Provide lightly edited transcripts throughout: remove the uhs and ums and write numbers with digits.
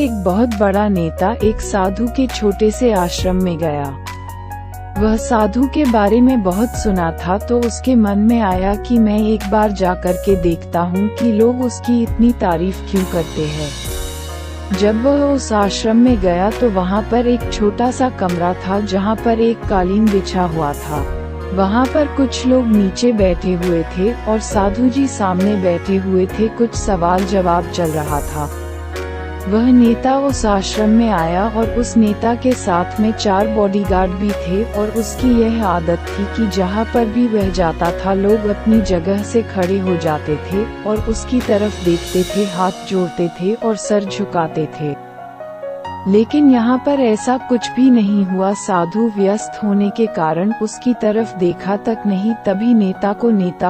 एक बहुत बड़ा नेता एक साधु के छोटे से आश्रम में गया। वह साधु के बारे में बहुत सुना था, तो उसके मन में आया कि मैं एक बार जा कर के देखता हूँ कि लोग उसकी इतनी तारीफ क्यों करते हैं। जब वह उस आश्रम में गया तो वहाँ पर एक छोटा सा कमरा था जहाँ पर एक कालीन बिछा हुआ था। वहाँ पर कुछ लोग नीचे बैठे हुए थे और साधु जी सामने बैठे हुए थे। कुछ सवाल जवाब चल रहा था। वह नेता उस आश्रम में आया और उस नेता के साथ में 4 बॉडीगार्ड भी थे और उसकी यह आदत थी कि जहाँ पर भी वह जाता था लोग अपनी जगह से खड़े हो जाते थे और उसकी तरफ देखते थे, हाथ जोड़ते थे और सर झुकाते थे। लेकिन यहाँ पर ऐसा कुछ भी नहीं हुआ। साधु व्यस्त होने के कारण उसकी तरफ देखा तक नहीं। तभी नेता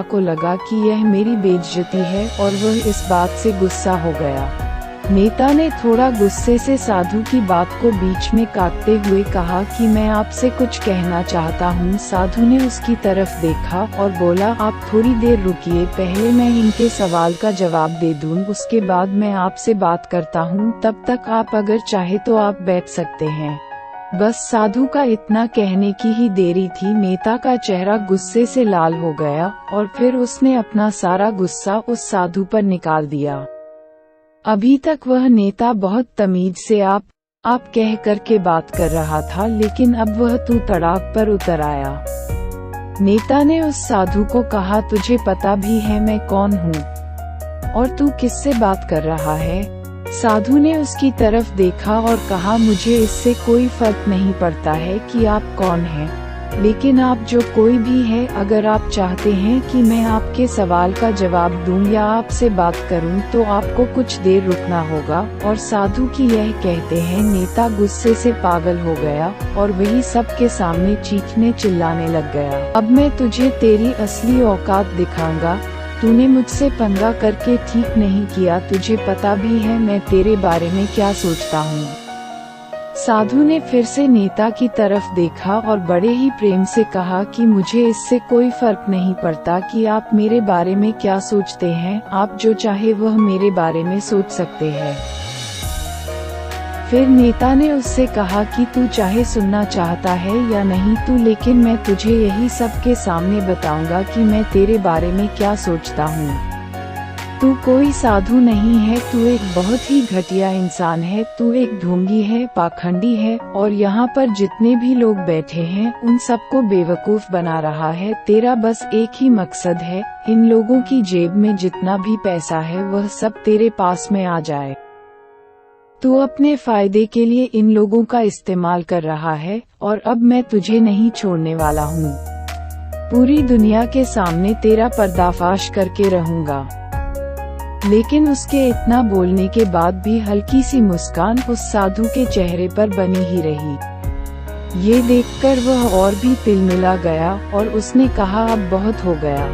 को लगा कि यह मेरी बेइज्जती है और वह इस बात से गुस्सा हो गया। नेता ने थोड़ा गुस्से से साधु की बात को बीच में काटते हुए कहा कि मैं आपसे कुछ कहना चाहता हूँ। साधु ने उसकी तरफ देखा और बोला, आप थोड़ी देर रुकिए, पहले मैं इनके सवाल का जवाब दे दूँ, उसके बाद मैं आपसे बात करता हूँ। तब तक आप अगर चाहे तो आप बैठ सकते हैं। बस साधु का इतना कहने की ही देरी थी। नेता का चेहरा गुस्से से लाल हो गया और फिर उसने अपना सारा गुस्सा उस साधु पर निकाल दिया। अभी तक वह नेता बहुत तमीज से आप कह कर के बात कर रहा था, लेकिन अब वह तू तड़ाक पर उतर आया। नेता ने उस साधु को कहा, तुझे पता भी है मैं कौन हूँ और तू किससे बात कर रहा है? साधु ने उसकी तरफ देखा और कहा, मुझे इससे कोई फर्क नहीं पड़ता है कि आप कौन हैं, लेकिन आप जो कोई भी है, अगर आप चाहते हैं कि मैं आपके सवाल का जवाब दूं या आपसे बात करूं तो आपको कुछ देर रुकना होगा। और साधु की यह कहते हैं नेता गुस्से से पागल हो गया और वही सबके सामने चीखने चिल्लाने लग गया। अब मैं तुझे तेरी असली औकात दिखाऊंगा। तूने मुझसे पंगा करके ठीक नहीं किया, तुझे पता भी है मैं तेरे बारे में क्या सोचता हूँ। साधु ने फिर से नेता की तरफ देखा और बड़े ही प्रेम से कहा कि मुझे इससे कोई फर्क नहीं पड़ता कि आप मेरे बारे में क्या सोचते हैं, आप जो चाहे वह मेरे बारे में सोच सकते हैं। फिर नेता ने उससे कहा कि तू चाहे सुनना चाहता है या नहीं तू, लेकिन मैं तुझे यही सबके सामने बताऊंगा कि मैं तेरे बारे में क्या सोचता हूँ। तू कोई साधु नहीं है, तू एक बहुत ही घटिया इंसान है, तू एक ढोंगी है, पाखंडी है और यहाँ पर जितने भी लोग बैठे हैं उन सबको बेवकूफ बना रहा है। तेरा बस एक ही मकसद है, इन लोगों की जेब में जितना भी पैसा है वह सब तेरे पास में आ जाए। तू अपने फायदे के लिए इन लोगों का इस्तेमाल कर रहा है और अब मैं तुझे नहीं छोड़ने वाला हूँ। पूरी दुनिया के सामने तेरा पर्दाफाश करके रहूँगा। लेकिन उसके इतना बोलने के बाद भी हल्की सी मुस्कान उस साधु के चेहरे पर बनी ही रही। ये देखकर वह और भी तिलमिला गया और उसने कहा, अब बहुत हो गया,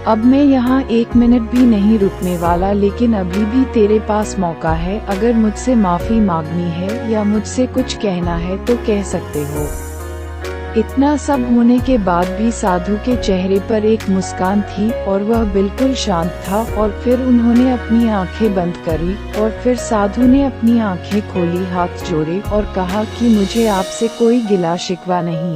अब मैं यहाँ 1 मिनट भी नहीं रुकने वाला, लेकिन अभी भी तेरे पास मौका है। अगर मुझसे माफी मांगनी है या मुझसे कुछ कहना है तो कह सकते हो। इतना सब होने के बाद भी साधु के चेहरे पर एक मुस्कान थी और वह बिल्कुल शांत था। और फिर उन्होंने अपनी आंखें बंद करी और फिर साधु ने अपनी आंखें खोली, हाथ जोड़े और कहा कि मुझे आपसे कोई गिला शिकवा नहीं,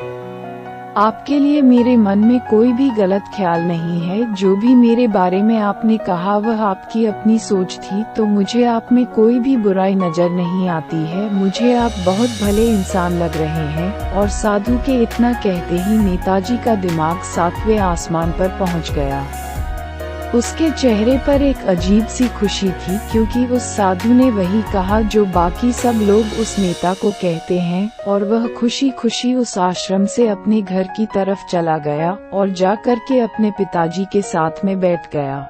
आपके लिए मेरे मन में कोई भी गलत ख्याल नहीं है। जो भी मेरे बारे में आपने कहा वह आपकी अपनी सोच थी, तो मुझे आप में कोई भी बुराई नजर नहीं आती है। मुझे आप बहुत भले इंसान लग रहे हैं। और साधु के इतना कहते ही नेताजी का दिमाग 7वें आसमान पर पहुंच गया। उसके चेहरे पर एक अजीब सी खुशी थी, क्योंकि उस साधु ने वही कहा जो बाकी सब लोग उस नेता को कहते हैं। और वह खुशी खुशी उस आश्रम से अपने घर की तरफ चला गया और जाकर के अपने पिताजी के साथ में बैठ गया।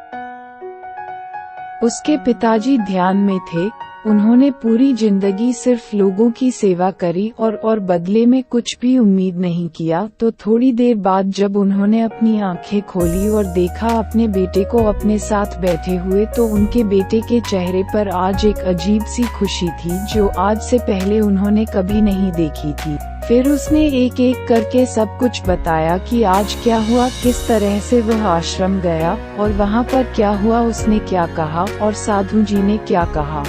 उसके पिताजी ध्यान में थे। उन्होंने पूरी जिंदगी सिर्फ लोगों की सेवा करी और बदले में कुछ भी उम्मीद नहीं किया। तो थोड़ी देर बाद जब उन्होंने अपनी आंखें खोली और देखा अपने बेटे को अपने साथ बैठे हुए, तो उनके बेटे के चेहरे पर आज एक अजीब सी खुशी थी जो आज से पहले उन्होंने कभी नहीं देखी थी। फिर उसने एक एक करके सब कुछ बताया कि आज क्या हुआ, किस तरह से वह आश्रम गया और वहाँ पर क्या हुआ, उसने क्या कहा और साधु जी ने क्या कहा।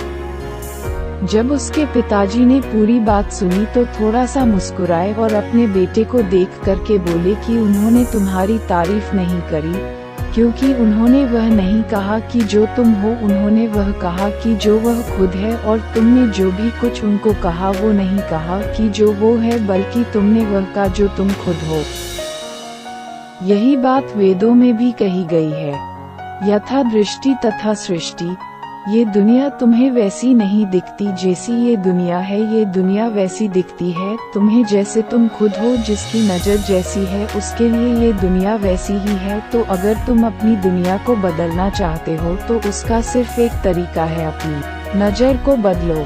जब उसके पिताजी ने पूरी बात सुनी तो थोड़ा सा मुस्कुराए और अपने बेटे को देख करके बोले कि उन्होंने तुम्हारी तारीफ नहीं करी, क्योंकि उन्होंने वह नहीं कहा कि जो तुम हो, उन्होंने वह कहा कि जो वह खुद है, और तुमने जो भी कुछ उनको कहा वो नहीं कहा कि जो वो है, बल्कि तुमने वह कहा जो तुम खुद हो। यही बात वेदों में भी कही गई है, यथा दृष्टि तथा सृष्टि। ये दुनिया तुम्हें वैसी नहीं दिखती जैसी ये दुनिया है, ये दुनिया वैसी दिखती है तुम्हें जैसे तुम खुद हो। जिसकी नज़र जैसी है उसके लिए ये दुनिया वैसी ही है। तो अगर तुम अपनी दुनिया को बदलना चाहते हो तो उसका सिर्फ एक तरीका है, अपनी नज़र को बदलो।